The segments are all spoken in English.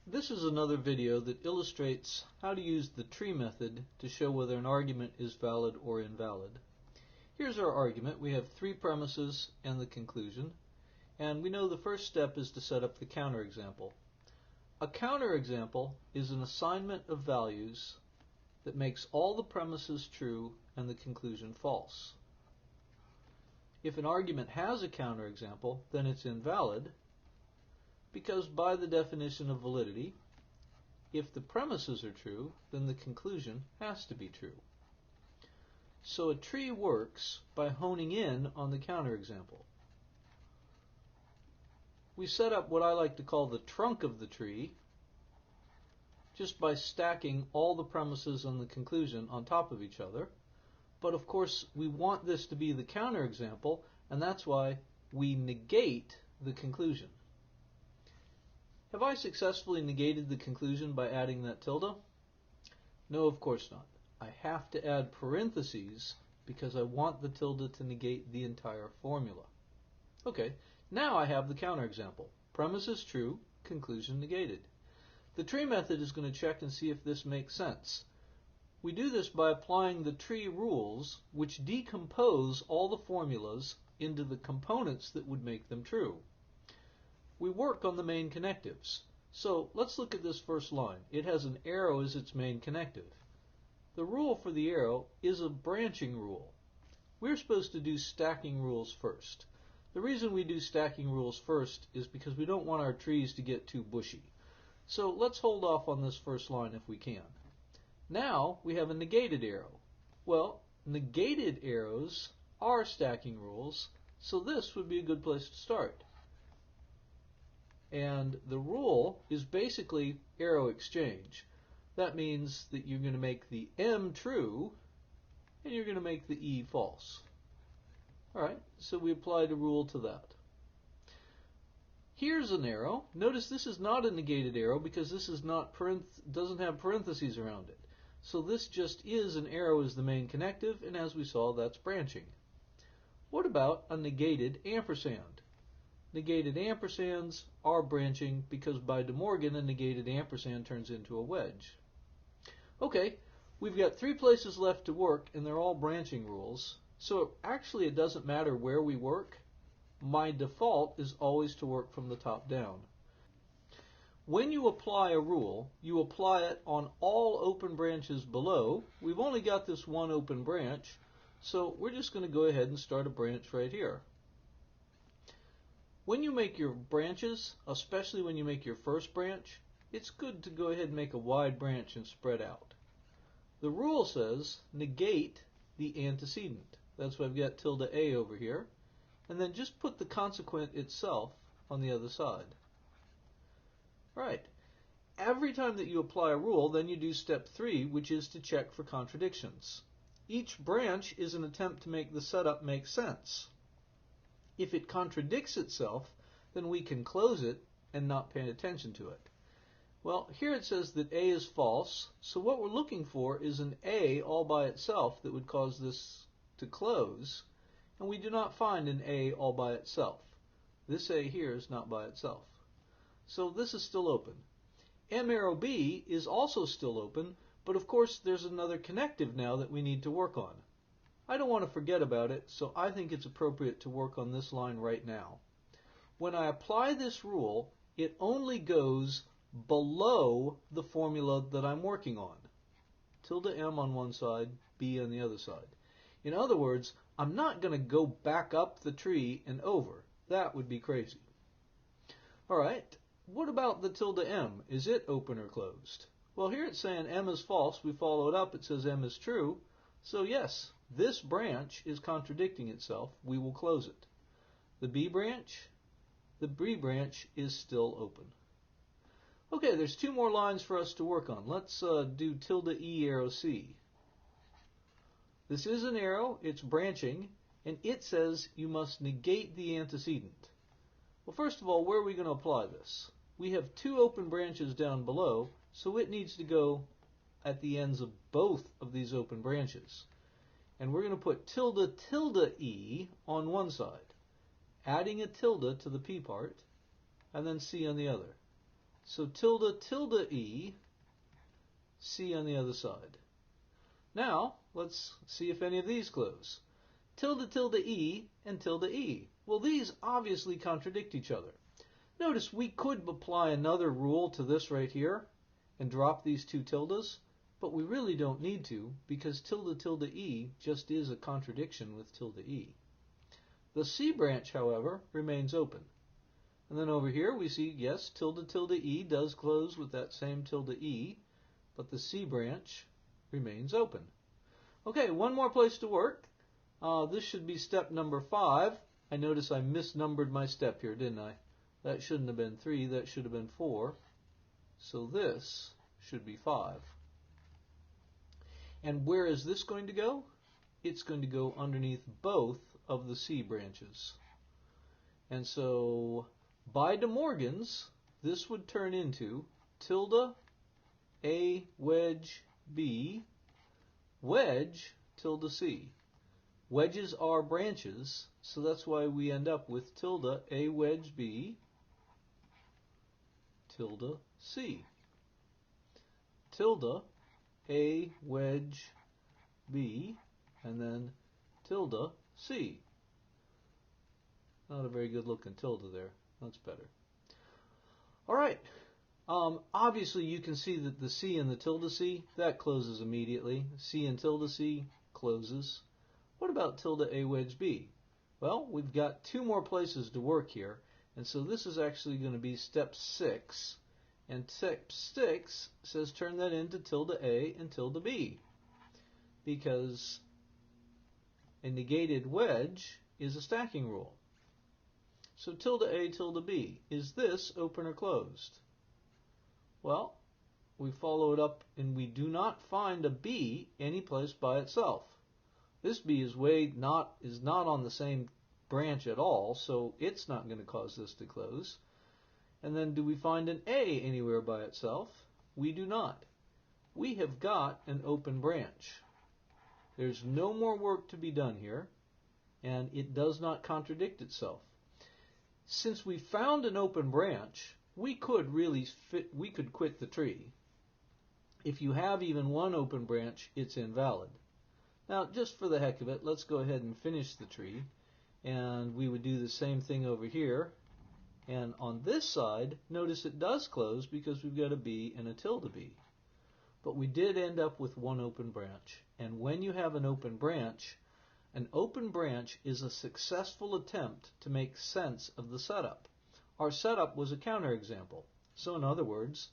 This is another video that illustrates how to use the tree method to show whether an argument is valid or invalid. Here's our argument. We have three premises and the conclusion, and we know the first step is to set up the counterexample. A counterexample is an assignment of values that makes all the premises true and the conclusion false. If an argument has a counterexample, then it's invalid, because by the definition of validity, if the premises are true, then the conclusion has to be true. So a tree works by honing in on the counterexample. We set up what I like to call the trunk of the tree just by stacking all the premises and the conclusion on top of each other. But of course we want this to be the counterexample, and that's why we negate the conclusion. Have I successfully negated the conclusion by adding that tilde? No, of course not. I have to add parentheses because I want the tilde to negate the entire formula. Okay, now I have the counterexample. Premise is true, conclusion negated. The tree method is going to check and see if this makes sense. We do this by applying the tree rules, which decompose all the formulas into the components that would make them true. We work on the main connectives. So let's look at this first line. It has an arrow as its main connective. The rule for the arrow is a branching rule. We're supposed to do stacking rules first. The reason we do stacking rules first is because we don't want our trees to get too bushy. So let's hold off on this first line if we can. Now we have a negated arrow. Well, negated arrows are stacking rules, so this would be a good place to start. And the rule is basically arrow exchange. That means that you're going to make the M true and you're going to make the E false. Alright, so we applied a rule to that. Here's an arrow. Notice this is not a negated arrow because this is not doesn't have parentheses around it. So this just is an arrow as the main connective, and as we saw, that's branching. What about a negated ampersand? Negated ampersands are branching because by De Morgan a negated ampersand turns into a wedge. Okay, we've got three places left to work and they're all branching rules. So actually it doesn't matter where we work. My default is always to work from the top down. When you apply a rule, you apply it on all open branches below. We've only got this one open branch, so we're just going to go ahead and start a branch right here. When you make your branches, especially when you make your first branch, it's good to go ahead and make a wide branch and spread out. The rule says negate the antecedent. That's why I've got tilde A over here. And then just put the consequent itself on the other side. Right. Every time that you apply a rule, then you do step 3, which is to check for contradictions. Each branch is an attempt to make the setup make sense. If it contradicts itself, then we can close it and not pay attention to it. Well, here it says that A is false, so what we're looking for is an A all by itself that would cause this to close, and we do not find an A all by itself. This A here is not by itself. So this is still open. M arrow B is also still open, but of course there's another connective now that we need to work on. I don't want to forget about it, so I think it's appropriate to work on this line right now. When I apply this rule, it only goes below the formula that I'm working on. Tilde M on one side, B on the other side. In other words, I'm not going to go back up the tree and over. That would be crazy. Alright, what about the tilde M? Is it open or closed? Well, here it's saying M is false. We follow it up. It says M is true. So yes, this branch is contradicting itself. We will close it. The B branch is still open. Okay, there's two more lines for us to work on. Let's do tilde E arrow C. This is an arrow, it's branching, and it says you must negate the antecedent. Well, first of all, where are we going to apply this? We have two open branches down below, so it needs to go at the ends of both of these open branches. And we're going to put tilde tilde E on one side, adding a tilde to the P part, and then C on the other. So tilde tilde E, C on the other side. Now, let's see if any of these close. Tilde tilde E and tilde E. Well, these obviously contradict each other. Notice we could apply another rule to this right here and drop these two tildes, but we really don't need to because tilde tilde E just is a contradiction with tilde E. The C branch, however, remains open. And then over here we see, yes, tilde tilde E does close with that same tilde E, but the C branch remains open. Okay, one more place to work. This should be step number 5. I notice I misnumbered my step here, didn't I? That shouldn't have been 3, that should have been 4. So this should be 5. And where is this going to go? It's going to go underneath both of the C branches. And so by De Morgan's, this would turn into tilde A wedge B wedge tilde C. Wedges are branches, so that's why we end up with tilde A wedge B tilde C. Tilde A wedge B and then tilde C. Not a very good looking tilde there. That's better. Alright. Obviously you can see that the C and the tilde C, that closes immediately. C and tilde C closes. What about tilde A wedge B? Well, we've got 2 more places to work here, and so this is actually going to be step 6. And step 6 says turn that into tilde A and tilde B, because a negated wedge is a stacking rule. So tilde A tilde B, is this open or closed? Well, we follow it up and we do not find a B anyplace by itself. This B is not on the same branch at all, so it's not going to cause this to close. And then do we find an A anywhere by itself? We do not. We have got an open branch. There's no more work to be done here, and it does not contradict itself. Since we found an open branch, we could quit the tree. If you have even one open branch, it's invalid. Now, just for the heck of it, let's go ahead and finish the tree. And we would do the same thing over here. And on this side, notice it does close because we've got a B and a tilde B. But we did end up with one open branch. And when you have an open branch is a successful attempt to make sense of the setup. Our setup was a counterexample. So in other words,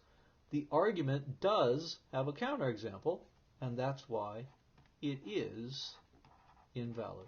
the argument does have a counterexample, and that's why it is invalid.